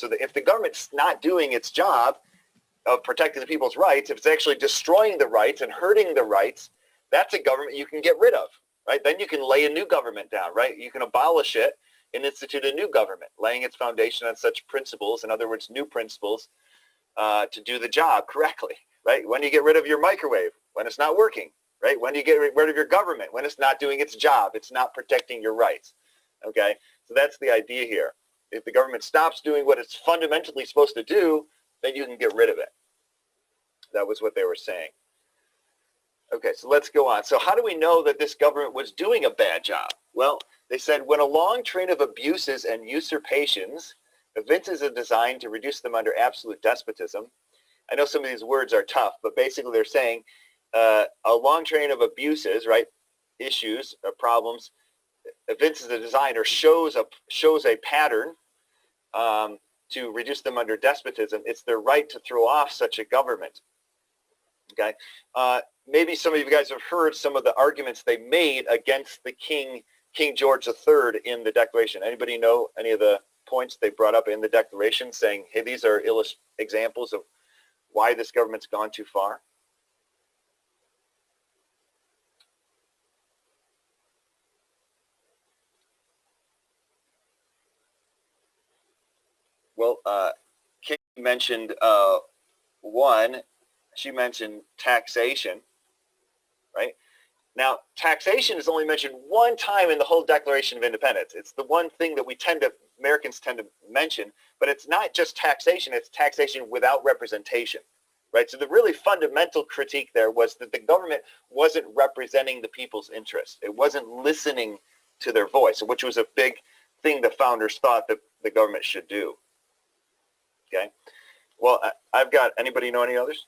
So that if the government's not doing its job of protecting the people's rights, if it's actually destroying the rights and hurting the rights, that's a government you can get rid of, right? Then you can lay a new government down, right? You can abolish it and institute a new government, laying its foundation on such principles, in other words, new principles, to do the job correctly, right? When do you get rid of your microwave? When it's not working, right? When do you get rid of your government? When it's not doing its job, it's not protecting your rights, okay? So that's the idea here. If the government stops doing what it's fundamentally supposed to do, then you can get rid of it. That was what they were saying. Okay, so let's go on. So how do we know that this government was doing a bad job? Well, they said when a long train of abuses and usurpations evinces a design to reduce them under absolute despotism. I know some of these words are tough, but basically they're saying a long train of abuses, right, issues, problems, evinces a design or shows a pattern to reduce them under despotism. It's their right to throw off such a government. Okay, maybe some of you guys have heard some of the arguments they made against the King George III in the Declaration. Anybody know any of the points they brought up in the Declaration, saying, hey, these are examples of why this government's gone too far? Well, Kate mentioned one. She mentioned taxation, right? Now, taxation is only mentioned one time in the whole Declaration of Independence. It's the one thing that Americans tend to mention, but it's not just taxation, it's taxation without representation, right? So the really fundamental critique there was that the government wasn't representing the people's interests. It wasn't listening to their voice, which was a big thing the founders thought that the government should do, okay? Well, anybody know any others?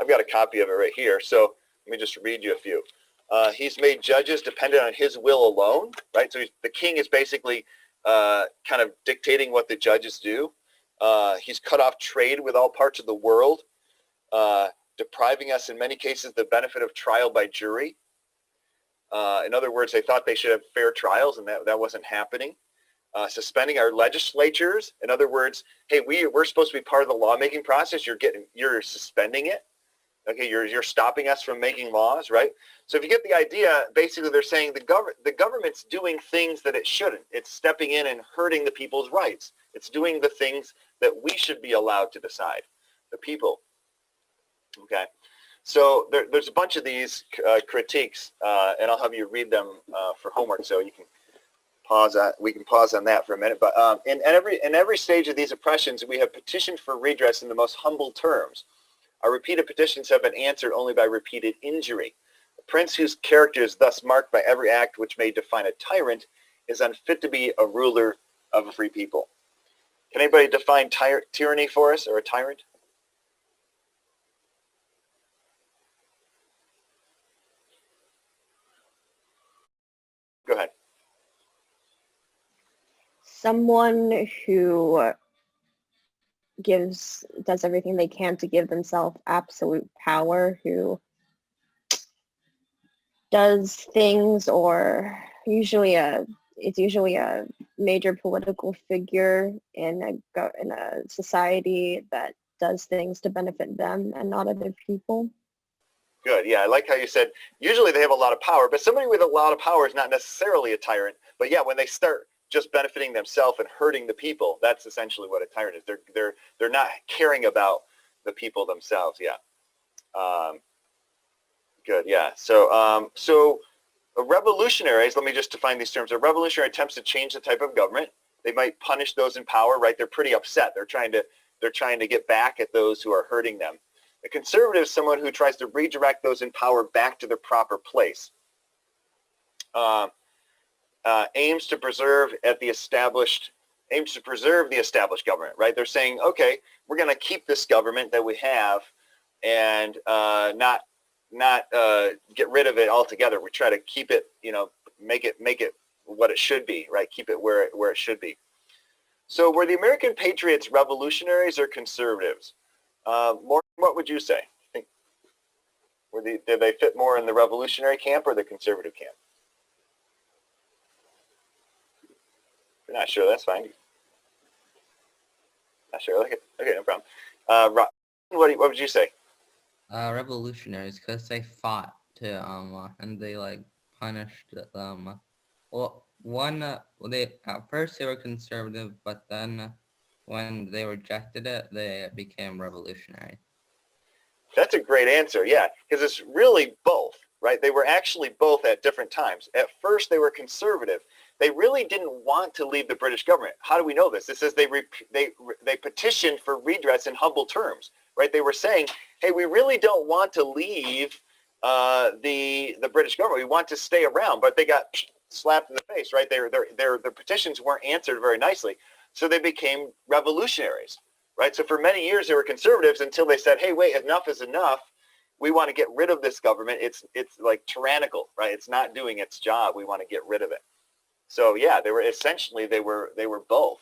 I've got a copy of it right here, so let me just read you a few. He's made judges dependent on his will alone, right? So the king is basically kind of dictating what the judges do. He's cut off trade with all parts of the world, depriving us in many cases the benefit of trial by jury. In other words, they thought they should have fair trials, and that wasn't happening. Suspending our legislatures. In other words, hey, we're supposed to be part of the lawmaking process. You're suspending it. Okay, you're stopping us from making laws, right? So if you get the idea, basically they're saying the government's doing things that it shouldn't. It's stepping in and hurting the people's rights. It's doing the things that we should be allowed to decide, the people. Okay, so there's a bunch of these critiques, and I'll have you read them for homework, so you can pause. We can pause on that for a minute. But in every stage of these oppressions, we have petitioned for redress in the most humble terms. Our repeated petitions have been answered only by repeated injury. A prince whose character is thus marked by every act which may define a tyrant is unfit to be a ruler of a free people. Can anybody define tyranny for us, or a tyrant? Go ahead. Someone who does everything they can to give themselves absolute power, who does things, or it's usually a major political figure in a society that does things to benefit them and not other people. Good. Yeah, I like how you said usually they have a lot of power, but somebody with a lot of power is not necessarily a tyrant. But yeah, when they start just benefiting themselves and hurting the people, that's essentially what a tyrant is. They're not caring about the people themselves. Yeah. Good. Yeah. So revolutionaries. Let me just define these terms. A revolutionary attempts to change the type of government. They might punish those in power. Right. They're pretty upset. They're trying to get back at those who are hurting them. A conservative is someone who tries to redirect those in power back to their proper place. Aims to preserve the established government, right? They're saying, okay, we're going to keep this government that we have and not get rid of it altogether. We try to keep it, make it what it should be, right? Keep it where it should be. So were the American patriots revolutionaries or conservatives? Morgan, what would you say? Did they fit more in the revolutionary camp or the conservative camp? If you're not sure, that's fine. Sure. Okay, no problem. What would you say? Revolutionaries, because they fought to and they like punished them. Well, they at first they were conservative, but then when they rejected it, they became revolutionary. That's a great answer, yeah, because it's really both, right? They were actually both at different times. At first, they were conservative. They really didn't want to leave the British government. How do we know this? It says they petitioned for redress in humble terms, right? They were saying, hey, we really don't want to leave the British government. We want to stay around, but they got slapped in the face, right? Their petitions weren't answered very nicely, so they became revolutionaries. Right, so for many years they were conservatives until they said, "Hey, wait, enough is enough. We want to get rid of this government. It's like tyrannical, right? It's not doing its job. We want to get rid of it." So yeah, they were both.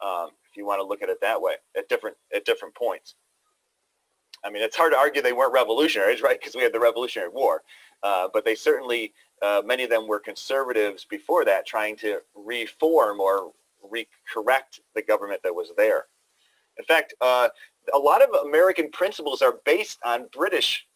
If you want to look at it that way, at different points. I mean, it's hard to argue they weren't revolutionaries, right? Because we had the Revolutionary War, but they certainly many of them were conservatives before that, trying to reform or correct the government that was there. In fact, a lot of American principles are based on British